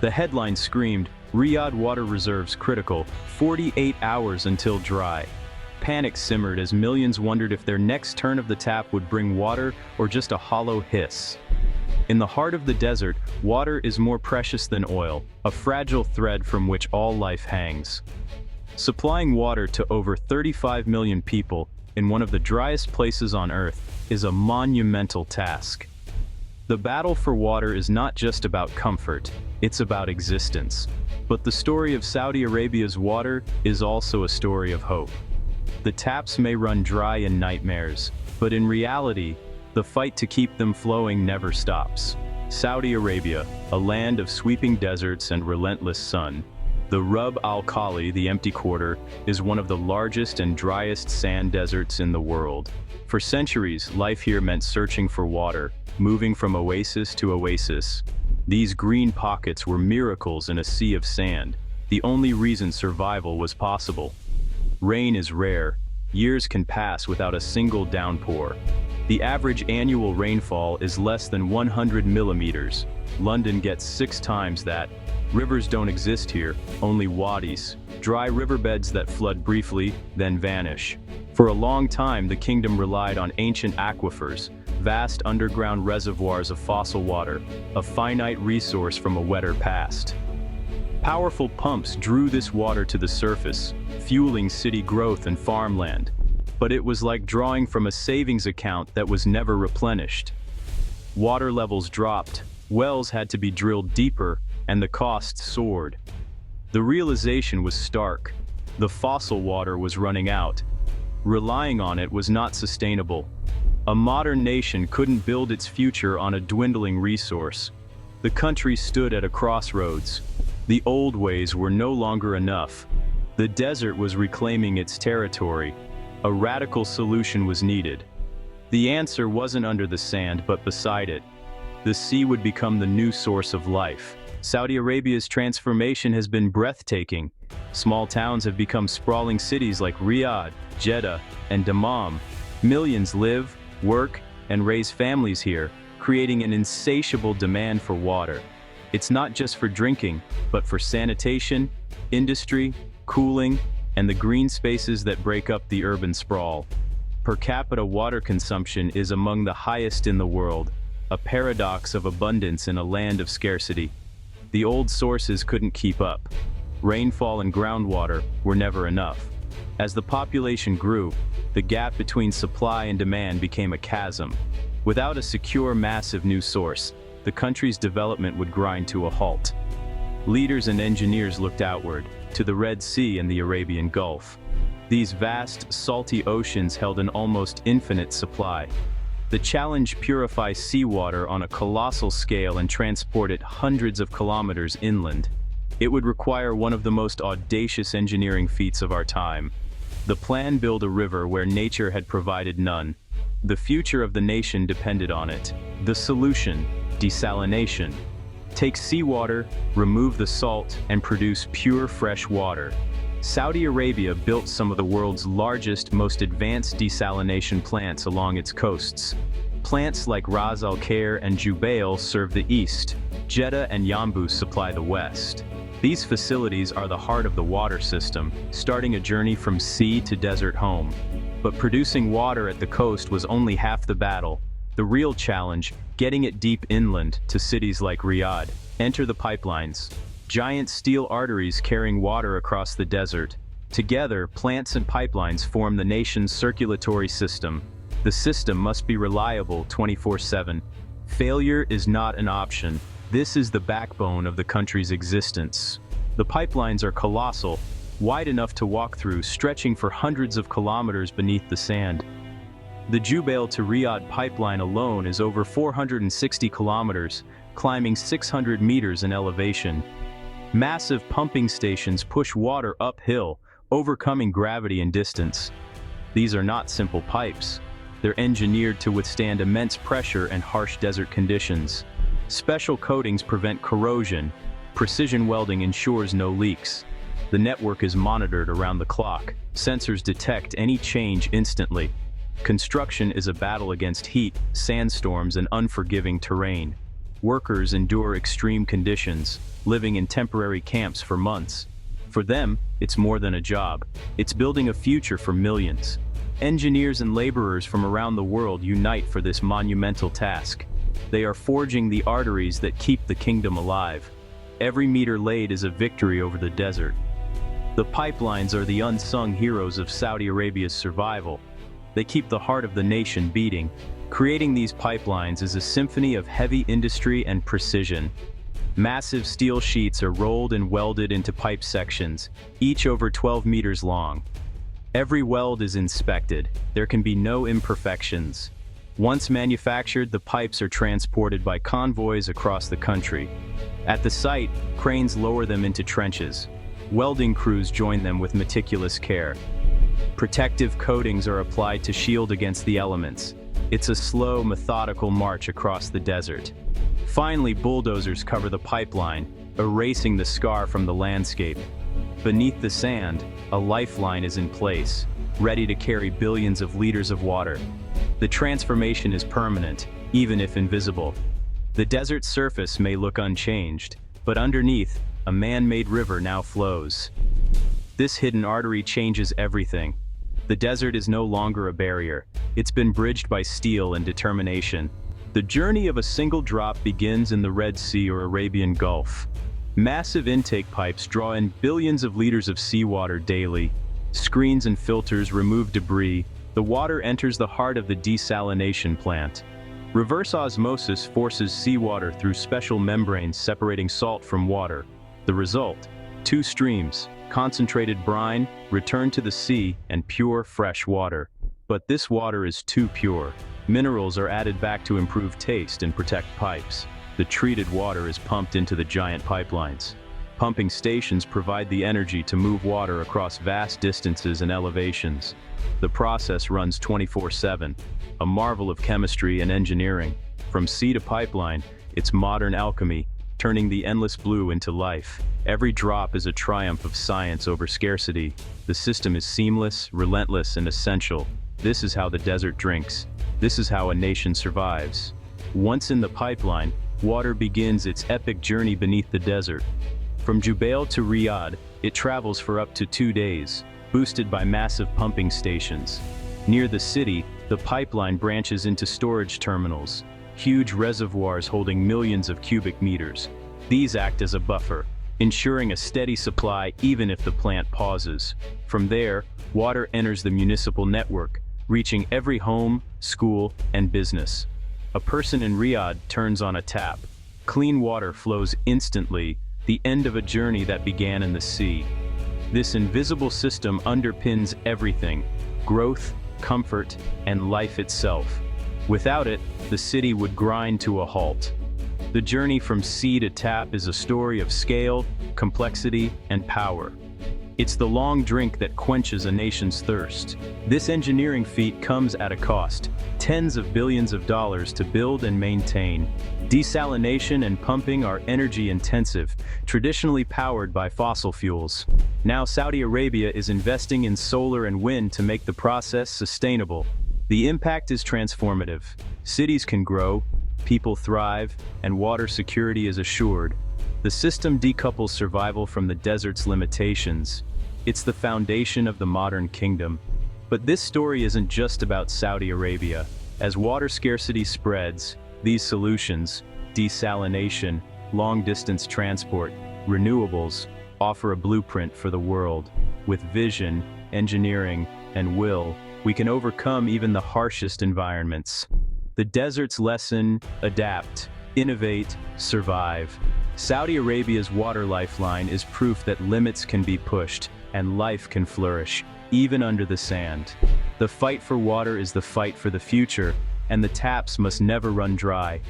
The headline screamed, "Riyadh water reserves critical, 48 hours until dry." Panic simmered as millions wondered if their next turn of the tap would bring water or just a hollow hiss. In the heart of the desert, water is more precious than oil, a fragile thread from which all life hangs. Supplying water to over 35 million people in one of the driest places on Earth is a monumental task. The battle for water is not just about comfort, it's about existence. But the story of Saudi Arabia's water is also a story of hope. The taps may run dry in nightmares, but in reality, the fight to keep them flowing never stops. Saudi Arabia, a land of sweeping deserts and relentless sun. The Rub al Khali, the empty quarter, is one of the largest and driest sand deserts in the world. For centuries, life here meant searching for water, moving from oasis to oasis. These green pockets were miracles in a sea of sand, the only reason survival was possible. Rain is rare. Years can pass without a single downpour. The average annual rainfall is less than 100 millimeters. London gets 6 times that. Rivers don't exist here, only wadis, dry riverbeds that flood briefly, then vanish. For a long time, the kingdom relied on ancient aquifers, vast underground reservoirs of fossil water, a finite resource from a wetter past. Powerful pumps drew this water to the surface, fueling city growth and farmland. But it was like drawing from a savings account that was never replenished. Water levels dropped, wells had to be drilled deeper, and the costs soared. The realization was stark. The fossil water was running out. Relying on it was not sustainable. A modern nation couldn't build its future on a dwindling resource. The country stood at a crossroads. The old ways were no longer enough. The desert was reclaiming its territory. A radical solution was needed. The answer wasn't under the sand, but beside it. The sea would become the new source of life. Saudi Arabia's transformation has been breathtaking. Small towns have become sprawling cities like Riyadh, Jeddah, and Dammam. Millions live, work, and raise families here, creating an insatiable demand for water. It's not just for drinking, but for sanitation, industry, cooling, and the green spaces that break up the urban sprawl. Per capita water consumption is among the highest in the world, a paradox of abundance in a land of scarcity. The old sources couldn't keep up. Rainfall and groundwater were never enough. As the population grew, the gap between supply and demand became a chasm. Without a secure, massive new source, the country's development would grind to a halt. Leaders and engineers looked outward, to the Red Sea and the Arabian Gulf. These vast, salty oceans held an almost infinite supply. The challenge: purify seawater on a colossal scale and transport it hundreds of kilometers inland. It would require one of the most audacious engineering feats of our time. The plan: build a river where nature had provided none. The future of the nation depended on it. The solution: desalination. Take seawater, remove the salt, and produce pure fresh water. Saudi Arabia built some of the world's largest, most advanced desalination plants along its coasts. Plants like Ras Al Khair and Jubail serve the east. Jeddah and Yanbu supply the west. These facilities are the heart of the water system, starting a journey from sea to desert home. But producing water at the coast was only half the battle. The real challenge: getting it deep inland to cities like Riyadh. Enter the pipelines. Giant steel arteries carrying water across the desert. Together, plants and pipelines form the nation's circulatory system. The system must be reliable 24/7. Failure is not an option. This is the backbone of the country's existence. The pipelines are colossal, wide enough to walk through, stretching for hundreds of kilometers beneath the sand. The Jubail to Riyadh pipeline alone is over 460 kilometers, climbing 600 meters in elevation. Massive pumping stations push water uphill, overcoming gravity and distance. These are not simple pipes. They're engineered to withstand immense pressure and harsh desert conditions. Special coatings prevent corrosion. Precision welding ensures no leaks. The network is monitored around the clock. Sensors detect any change instantly. Construction is a battle against heat, sandstorms, and unforgiving terrain. Workers endure extreme conditions, living in temporary camps for months. For them, it's more than a job. It's building a future for millions. Engineers and laborers from around the world unite for this monumental task. They are forging the arteries that keep the kingdom alive. Every meter laid is a victory over the desert. The pipelines are the unsung heroes of Saudi Arabia's survival. They keep the heart of the nation beating. Creating these pipelines is a symphony of heavy industry and precision. Massive steel sheets are rolled and welded into pipe sections, each over 12 meters long. Every weld is inspected. There can be no imperfections. Once manufactured, the pipes are transported by convoys across the country. At the site, cranes lower them into trenches. Welding crews join them with meticulous care. Protective coatings are applied to shield against the elements. It's a slow, methodical march across the desert. Finally, bulldozers cover the pipeline, erasing the scar from the landscape. Beneath the sand, a lifeline is in place, ready to carry billions of liters of water. The transformation is permanent, even if invisible. The desert's surface may look unchanged, but underneath, a man-made river now flows. This hidden artery changes everything. The desert is no longer a barrier. It's been bridged by steel and determination. The journey of a single drop begins in the Red Sea or Arabian Gulf. Massive intake pipes draw in billions of liters of seawater daily. Screens and filters remove debris. The water enters the heart of the desalination plant. Reverse osmosis forces seawater through special membranes separating salt from water. The result: two streams, concentrated brine, return to the sea, and pure, fresh water. But this water is too pure. Minerals are added back to improve taste and protect pipes. The treated water is pumped into the giant pipelines. Pumping stations provide the energy to move water across vast distances and elevations. The process runs 24/7, a marvel of chemistry and engineering. From sea to pipeline, it's modern alchemy, turning the endless blue into life. Every drop is a triumph of science over scarcity. The system is seamless, relentless, and essential. This is how the desert drinks. This is how a nation survives. Once in the pipeline, water begins its epic journey beneath the desert. From Jubail to Riyadh, it travels for up to 2 days, boosted by massive pumping stations. Near the city, the pipeline branches into storage terminals, huge reservoirs holding millions of cubic meters. These act as a buffer, ensuring a steady supply even if the plant pauses. From there, water enters the municipal network, reaching every home, school, and business. A person in Riyadh turns on a tap. Clean water flows instantly, the end of a journey that began in the sea. This invisible system underpins everything: growth, comfort, and life itself. Without it, the city would grind to a halt. The journey from sea to tap is a story of scale, complexity, and power. It's the long drink that quenches a nation's thirst. This engineering feat comes at a cost: tens of billions of dollars to build and maintain. Desalination and pumping are energy-intensive, traditionally powered by fossil fuels. Now Saudi Arabia is investing in solar and wind to make the process sustainable. The impact is transformative. Cities can grow, people thrive, and water security is assured. The system decouples survival from the desert's limitations. It's the foundation of the modern kingdom. But this story isn't just about Saudi Arabia. As water scarcity spreads, these solutions, desalination, long-distance transport, renewables, offer a blueprint for the world. With vision, engineering, and will, we can overcome even the harshest environments. The desert's lesson: adapt, innovate, survive. Saudi Arabia's water lifeline is proof that limits can be pushed and life can flourish, even under the sand. The fight for water is the fight for the future, and the taps must never run dry.